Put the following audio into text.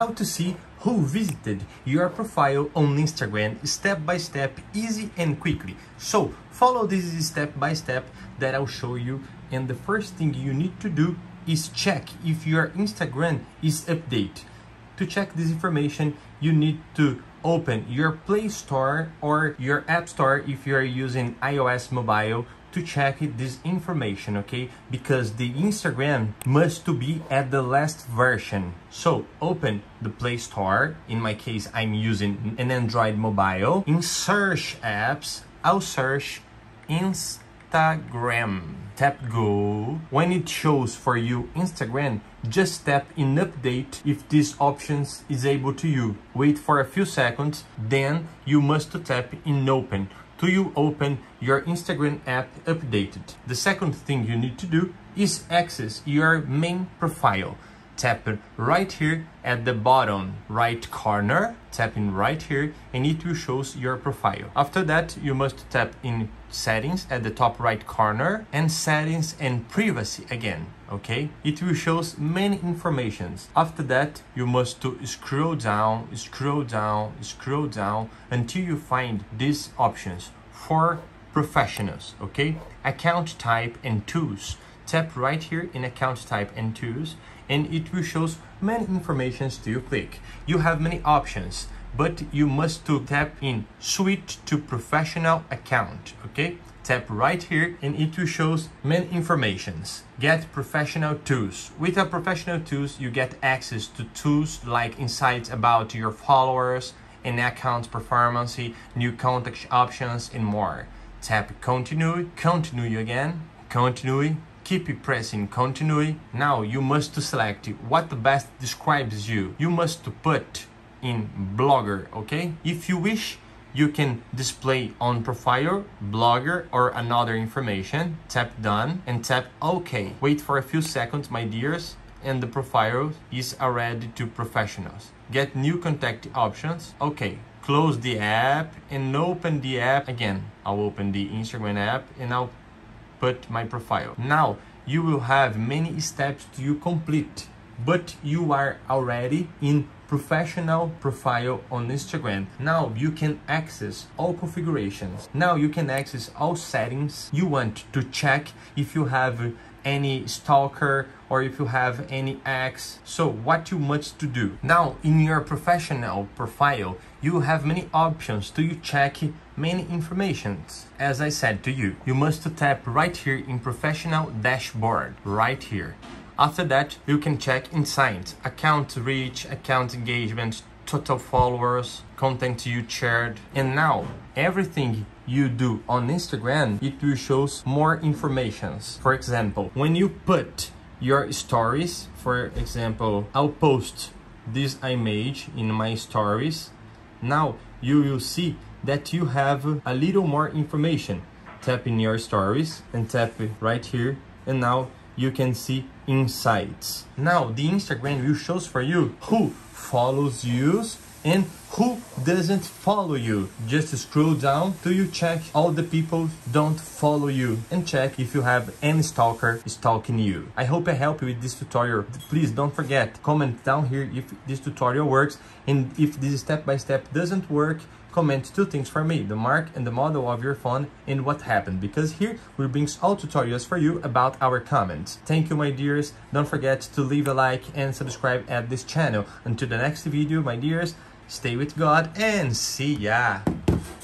How to see who visited your profile on Instagram step by step, easy and quickly. So follow this step by step that I'll show you, and the first thing you need to do is check if your Instagram is updated. To check this information, you need to open your Play Store or your App Store if you are using iOS mobile to check this information, okay? Because the Instagram must to be at the last version. So open the Play Store. In my case, I'm using an Android mobile. In search apps, I'll search Instagram. Tap go. When it shows for you Instagram, just tap in update if this option is able to you. Wait for a few seconds, then you must tap in open to you open your Instagram app updated. The second thing you need to do is access your main profile. Tap right here at the bottom right corner, tap in right here, and it will show your profile. After that, you must tap in settings at the top right corner and settings and privacy again, okay? It will show many informations. After that, you must to scroll down until you find these options for professionals, okay? Account type and tools. Tap right here in account type and tools, and it will show many informations to you click. You have many options, but you must to tap in switch to professional account, okay? Tap right here and it will show many informations. Get professional tools. With a professional tools, you get access to tools like insights about your followers and account performance, new contact options, and more. Tap continue, continue again, continue. Keep pressing continue. Now you must select what best describes you. You must put in blogger, okay? If you wish, you can display on profile, blogger, or another information. Tap done and tap OK. Wait for a few seconds, my dears, and the profile is already to professionals. Get new contact options. Okay, close the app and open the app again. I'll open the Instagram app and I'll put my profile. Now you will have many steps to complete, but you are already in professional profile on Instagram. Now you can access all configurations. Now you can access all settings. You want to check if you have any stalker or if you have any ex. So what you must to do now in your professional profile, you have many options to you check many informations. As I said to you, you must tap right here in professional dashboard right here. After that, you can check insights, account reach, account engagement, total followers, content you shared, and now everything you do on Instagram, it will show more informations. For example, when you put your stories, for example, I'll post this image in my stories. Now you will see that you have a little more information. Tap in your stories and tap right here, and now you can see insights. Now the Instagram will show for you who follows you and who doesn't follow you. Just scroll down till you check all the people don't follow you and check if you have any stalker stalking you. I hope I helped you with this tutorial. Please don't forget, comment down here if this tutorial works, and if this step-by-step doesn't work, comment two things for me: the mark and the model of your phone and what happened, because here we bring all tutorials for you about our comments. Thank you, my dears. Don't forget to leave a like and subscribe at this channel. Until the next video, my dears, stay with God and see ya.